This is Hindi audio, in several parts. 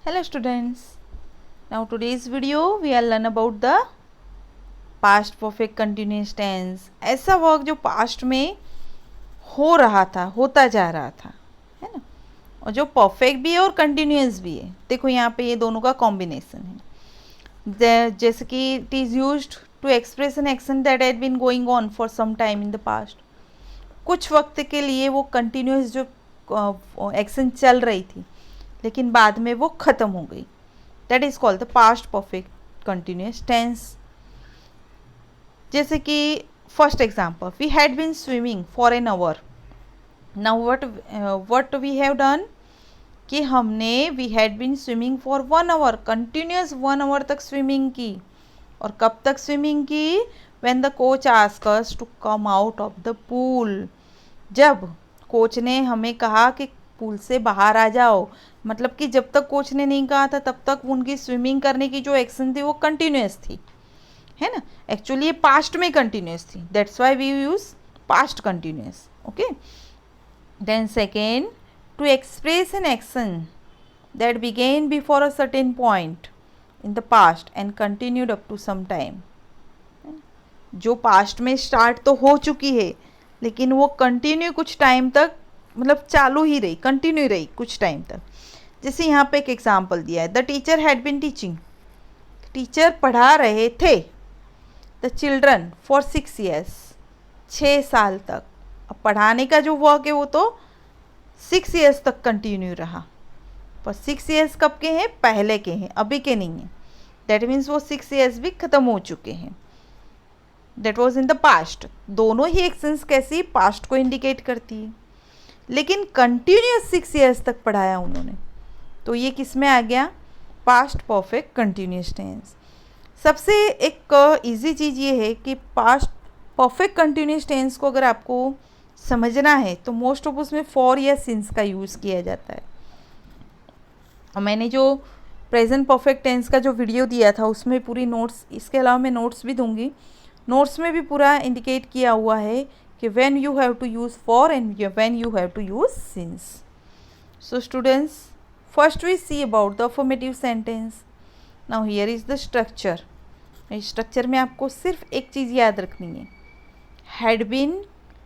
Hello students. Now today's video we are learn about the past perfect continuous tense. ऐसा वर्क जो पास्ट में हो रहा था, होता जा रहा था, है ना, और जो परफेक्ट भी है और कंटिन्यूस भी है. देखो यहाँ पे ये दोनों का कॉम्बिनेशन है. जैसे कि it is used to express an action that had been going on for some time in the past. कुछ वक्त के लिए वो कंटिन्यूस जो एक्शन चल रही थी लेकिन बाद में वो ख़त्म हो गई. That is called the past perfect continuous tense. जैसे कि first example, we had been swimming for an hour. Now what we have done कि हमने we had been swimming for 1 hour, continuous 1 hour तक स्विमिंग की. और कब तक स्विमिंग की? When the coach ask us to come out of the pool. जब कोच ने हमें कहा कि पूल से बाहर आ जाओ, मतलब कि जब तक कोच ने नहीं कहा था तब तक उनकी स्विमिंग करने की जो एक्शन थी वो कंटिन्यूस थी, है ना. एक्चुअली ये पास्ट में कंटिन्यूस थी, that's why we use past continuous. Okay. Then second, to express an action that began before a certain point in the past and continued up to some time. जो पास्ट में स्टार्ट तो हो चुकी है लेकिन वो कंटिन्यू कुछ टाइम तक, मतलब चालू ही रही, कंटिन्यू रही कुछ टाइम तक. जैसे यहाँ पे एक एग्जाम्पल दिया है, the teacher had been teaching. Teacher पढ़ा रहे थे द चिल्ड्रन फॉर 6 years, 6 साल तक. अब पढ़ाने का जो वर्क है वो तो 6 years तक कंटिन्यू रहा, पर 6 years कब के हैं? पहले के हैं, अभी के नहीं हैं. दैट मीन्स वो 6 years भी ख़त्म हो चुके हैं. That was in the past. दोनों ही एक्शंस कैसी पास्ट को इंडिकेट करती है, लेकिन कंटिन्यूस 6 years तक पढ़ाया उन्होंने, तो ये किस में आ गया? Past perfect continuous tense. सबसे एक इजी चीज़ ये है कि पास्ट परफेक्ट कंटिन्यूस टेंस को अगर आपको समझना है तो मोस्ट ऑफ उसमें फॉर या सिंस का यूज़ किया जाता है. और मैंने जो प्रेजेंट परफेक्ट टेंस का जो वीडियो दिया था उसमें पूरी नोट्स, इसके अलावा मैं नोट्स भी दूंगी, नोट्स में भी पूरा इंडिकेट किया हुआ है कि when you have to use for and when you have to use since. So students, first we see about the affirmative sentence. Now here is the structure. इस स्ट्रक्चर में आपको सिर्फ एक चीज़ याद रखनी है, हैड बीन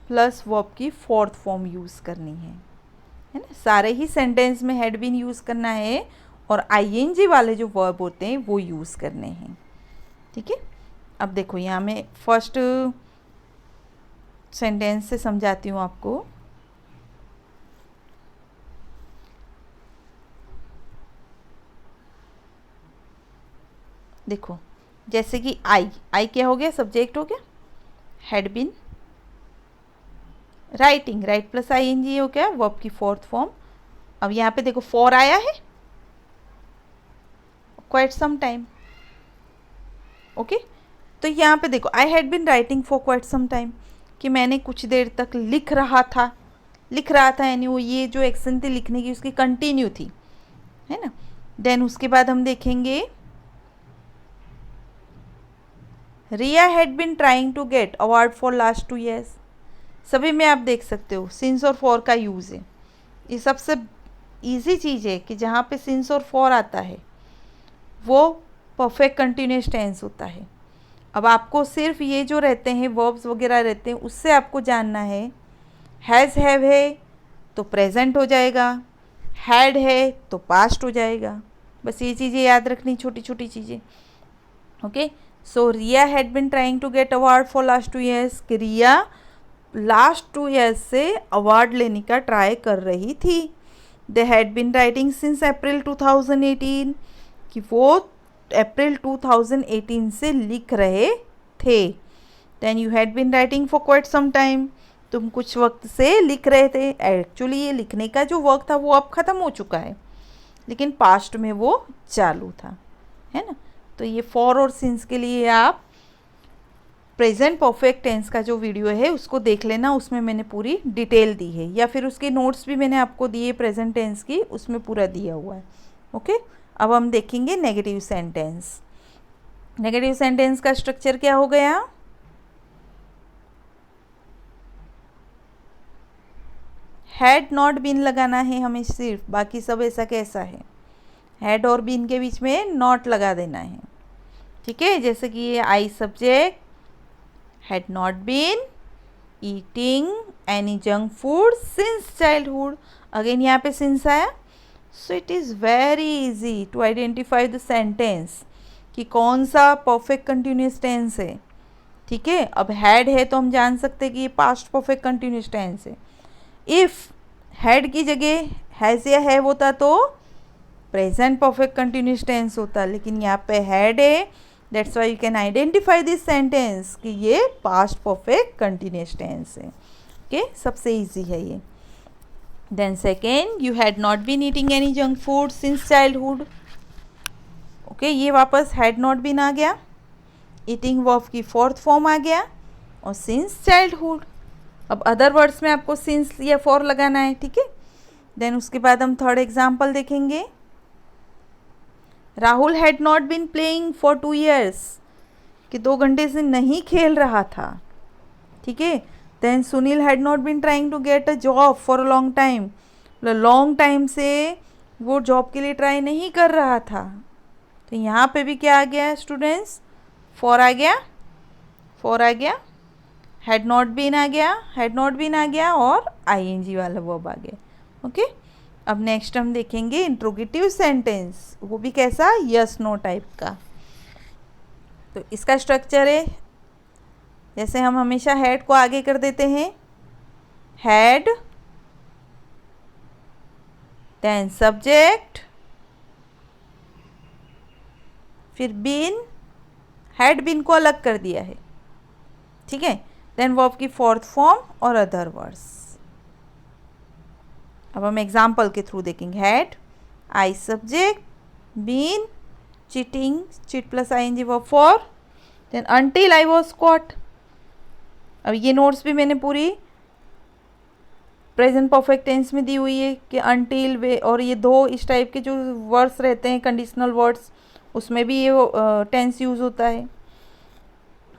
प्लस वर्ब की फोर्थ फॉर्म यूज़ करनी है ना. सारे ही सेंटेंस में हैड बीन यूज़ करना है और आईएनजी वाले जो वर्ब होते हैं वो यूज़ करने हैं. ठीक है. अब देखो यहाँ मैं फर्स्ट सेंटेंस से समझाती हूँ आपको. देखो जैसे कि आई क्या हो गया? सब्जेक्ट हो गया. Had been, writing, write plus I N G हो गया वर्ब की फोर्थ फॉर्म. अब यहाँ पे देखो फॉर आया है, क्वाइट सम टाइम. ओके. तो यहाँ पे देखो I had been writing for quite some time, कि मैंने कुछ देर तक लिख रहा था. लिख रहा था यानी वो ये जो एक्शन थी लिखने की उसकी कंटिन्यू थी, है ना. देन उसके बाद हम देखेंगे Riya had been trying to get award for last 2 years. सभी में आप देख सकते हो सिंस और फॉर का यूज़ है. ये सबसे इजी चीज़ है कि जहाँ पे सिंस और फॉर आता है वो परफेक्ट कंटिन्यूस टेंस होता है. अब आपको सिर्फ ये जो रहते हैं वर्ब्स वगैरह रहते हैं उससे आपको जानना है. हैज़ हैव है तो प्रेजेंट हो जाएगा, हैड है तो पास्ट हो जाएगा. बस ये चीज़ें याद रखनी, छोटी छोटी चीज़ें. Okay. So Riya had been trying to get award for last 2 years, कि रिया लास्ट 2 years से अवार्ड लेने का ट्राई कर रही थी. They had been writing since April 2018, कि वो अप्रैल 2018 से लिख रहे थे. Then you had been writing for quite some time, तुम कुछ वक्त से लिख रहे थे. एक्चुअली ये लिखने का जो वर्क था वो अब ख़त्म हो चुका है लेकिन पास्ट में वो चालू था, है ना. तो ये फॉर और सिंस के लिए आप प्रेजेंट परफेक्ट टेंस का जो वीडियो है उसको देख लेना, उसमें मैंने पूरी डिटेल दी है, या फिर उसके नोट्स भी मैंने आपको दिए प्रेजेंट टेंस की, उसमें पूरा दिया हुआ है. ओके. अब हम देखेंगे नेगेटिव सेंटेंस. नेगेटिव सेंटेंस का स्ट्रक्चर क्या हो गया? हैड नॉट बीन लगाना है हमें सिर्फ, बाकी सब ऐसा कैसा है. हैड और बीन के बीच में नॉट लगा देना है, ठीक है। जैसे कि ये I subject, had not been eating any junk food since childhood, again यहाँ पे सिंस आया। So it is very easy to identify the sentence कि कौन सा परफेक्ट कंटिन्यूस टेंस है, ठीक है। अब हैड है तो हम जान सकते हैं कि ये पास्ट परफेक्ट कंटिन्यूस टेंस है। इफ़ हैड की जगह हैज़ या हैव होता तो प्रेजेंट परफेक्ट कंटिन्यूस टेंस होता, लेकिन यहाँ पे हैड है, that's why you can identify this sentence कि ये पास्ट परफेक्ट कंटिन्यूस टेंस है, ओके। सबसे इजी है ये। Then second, you had not been eating any junk food since childhood, okay. ये वापस हैड नॉट बीन आ गया, ईटिंग वर्ब की फोर्थ फॉर्म आ गया, और सिंस चाइल्डहुड। अब अदर वर्ड्स में आपको सिंस या फॉर लगाना है, ठीक है। देन उसके बाद हम थर्ड एग्जाम्पल देखेंगे। Rahul had not been playing for 2 years, कि 2 घंटे से नहीं खेल रहा था, ठीक है। Then Sunil had not been trying to get a job for a long time, long time से वो जॉब के लिए ट्राई नहीं कर रहा था। तो यहाँ पे भी क्या आ गया स्टूडेंट्स, फॉर आ गया, फॉर आ गया, हैड नॉट बीन आ गया, हैड नॉट बीन आ गया, और आईएनजी वाला वर्ब आ गया, ओके। अब नेक्स्ट हम देखेंगे इंट्रोगेटिव सेंटेंस, वो भी कैसा, यस नो टाइप का। तो इसका स्ट्रक्चर है, जैसे हम हमेशा हैड को आगे कर देते हैं, हैड, देन सब्जेक्ट, फिर बीन, हैड बीन को अलग कर दिया है, ठीक है। देन वर्ब की फोर्थ फॉर्म और अदर वर्ड्स। अब हम एग्जाम्पल के थ्रू देखेंगे। Had, I subject, been, cheating, cheat plus ING verb for, then until I was caught. अब ये नोट्स भी मैंने पूरी प्रेजेंट परफेक्ट टेंस में दी हुई है कि अनटिल, वे और ये दो इस टाइप के जो वर्ड्स रहते हैं कंडीशनल वर्ड्स, उसमें भी ये टेंस यूज़ होता है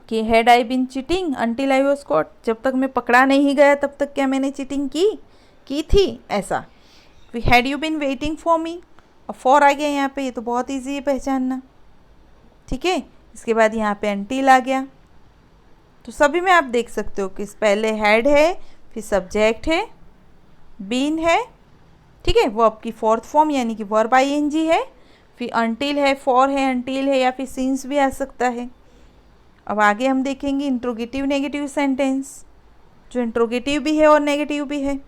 कि had I been cheating until I was caught, जब तक मैं पकड़ा नहीं गया तब तक क्या मैंने चीटिंग की थी, ऐसा। Had you been waiting for me, और फॉर आ गया यहाँ पे, ये तो बहुत ईजी है पहचानना, ठीक है। इसके बाद यहाँ पे अनटिल आ गया। तो सभी में आप देख सकते हो कि पहले हैड है, फिर सब्जेक्ट है, बीन है, ठीक है, वर्ब की फोर्थ फॉर्म यानी कि वर्ब आईएनजी है, फिर अनटिल है, फॉर है, अनटिल है, या फिर सिंस भी आ सकता है। अब आगे हम देखेंगे इंट्रोगेटिव नेगेटिव सेंटेंस, जो इंट्रोगेटिव भी है और नेगेटिव भी है।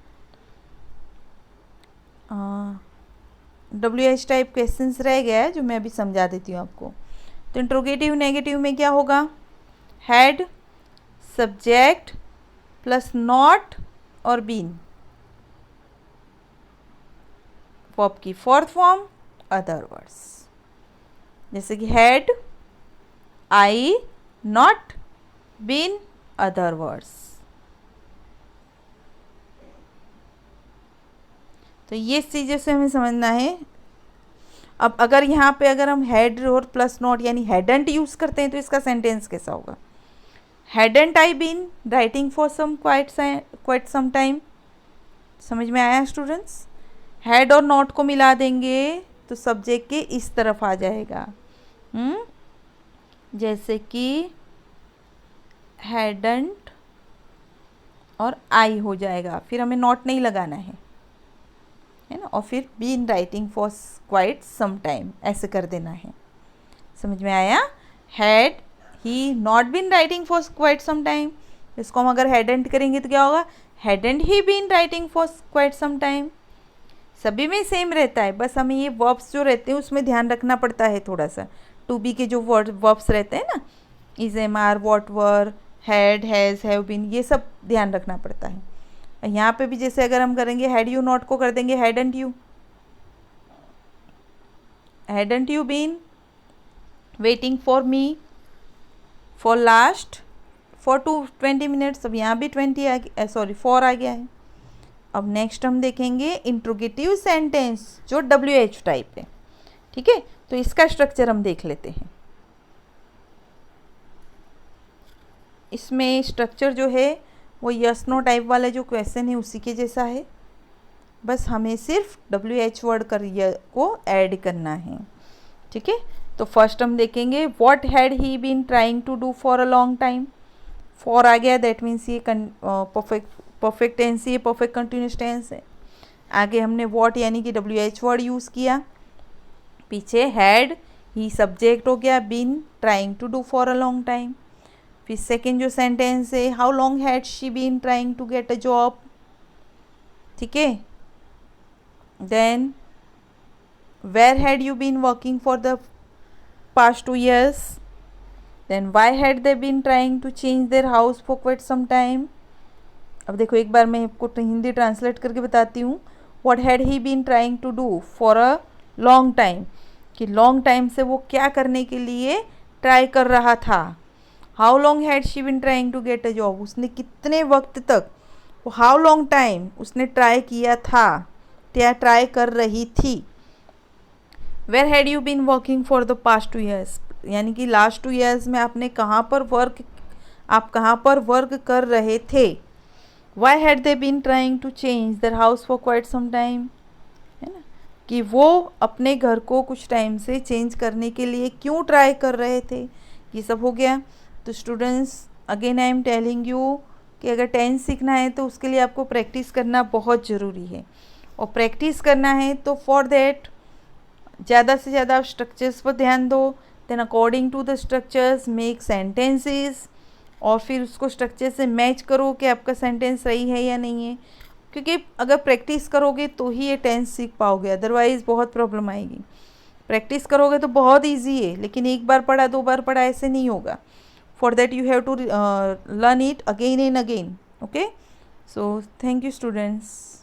WH टाइप क्वेश्चंस रह गया है जो मैं अभी समझा देती हूँ आपको। तो इंट्रोगेटिव नेगेटिव में क्या होगा, हैड, सब्जेक्ट प्लस नॉट और बीन, वर्ब की फोर्थ फॉर्म, अदर वर्ड्स, जैसे कि had, I, not, been, other words. तो ये चीज़ें से हमें समझना है। अब अगर यहाँ पे अगर हम हैड और प्लस नॉट यानी हैडंट यूज़ करते हैं तो इसका सेंटेंस कैसा होगा, hadn't I been writing for some quite some time. समझ में आया स्टूडेंट्स। हैड और नॉट को मिला देंगे तो सब्जेक्ट के इस तरफ आ जाएगा, जैसे कि हैडंट और आई हो जाएगा, फिर हमें नॉट नहीं लगाना है ना, और फिर been writing for quite some time ऐसे कर देना है। समझ में आया। Had he not been writing for quite some time, इसको हम अगर हैडेंट करेंगे तो क्या होगा, hadn't he been writing for quite some time. सभी में सेम रहता है, बस हमें ये वर्ब्स जो रहते हैं उसमें ध्यान रखना पड़ता है थोड़ा सा। टू बी के जो वर्ब्स रहते हैं ना, is, am, are, what were, had, has, have been, ये सब ध्यान रखना पड़ता है। यहाँ पे भी जैसे अगर हम करेंगे हैड यू नॉट को कर देंगे hadn't you, hadn't you been waiting for me for last for 20 minutes. अब यहाँ भी 20 आ गया, सॉरी 4 आ गया है। अब नेक्स्ट हम देखेंगे इंट्रोगेटिव सेंटेंस जो WH टाइप है, ठीक है। तो इसका स्ट्रक्चर हम देख लेते हैं। इसमें स्ट्रक्चर जो है वो यस नो टाइप वाला जो क्वेश्चन है उसी के जैसा है। बस हमें सिर्फ WH वर्ड को ऐड करना है, ठीक है। तो फर्स्ट हम देखेंगे what had he been trying to do for a long time. For आ गया, दैट मीन्स ये परफेक्ट टेंस, ये परफेक्ट कंटिन्यूस टेंस है। आगे हमने व्हाट यानी कि WH वर्ड यूज़ किया, पीछे हैड ही सब्जेक्ट हो गया, been trying to do for a long time. फिर सेकेंड जो सेंटेंस है, how long had she been trying to get a job, ठीक है। Then where had you been working for the past 2 years, then why had they been trying to change their house for quite some time। अब देखो एक बार मैं आपको हिंदी ट्रांसलेट करके बताती हूँ। what had he been trying to do for a long time, कि लॉन्ग टाइम से वो क्या करने के लिए ट्राई कर रहा था। How long had she been trying to get a job, उसने कितने वक्त तक, वो हाउ लॉन्ग टाइम उसने ट्राई किया था या ट्राई कर रही थी। Where had you been working for the past 2 years, यानी कि लास्ट 2 years में आपने कहाँ पर वर्क कर रहे थे। Why had they been trying to change their house for quite some time, है ना, कि वो अपने घर को कुछ टाइम से चेंज करने के लिए क्यों ट्राई कर रहे थे। ये सब हो गया। तो students, again I am telling you कि अगर टेंस सीखना है तो उसके लिए आपको प्रैक्टिस करना बहुत ज़रूरी है, और प्रैक्टिस करना है तो फॉर देट ज़्यादा से ज़्यादा स्ट्रक्चर्स पर ध्यान दो। Then according to the structures make sentences, और फिर उसको स्ट्रक्चर से मैच करो कि आपका सेंटेंस सही है या नहीं है, क्योंकि अगर प्रैक्टिस करोगे तो ही ये टेंस सीख पाओगे, अदरवाइज़ बहुत प्रॉब्लम आएगी। प्रैक्टिस करोगे तो बहुत ईजी है, लेकिन एक बार पढ़ा 2 बार पढ़ा ऐसे नहीं होगा। For that you have to learn it again and again. Okay, so thank you students.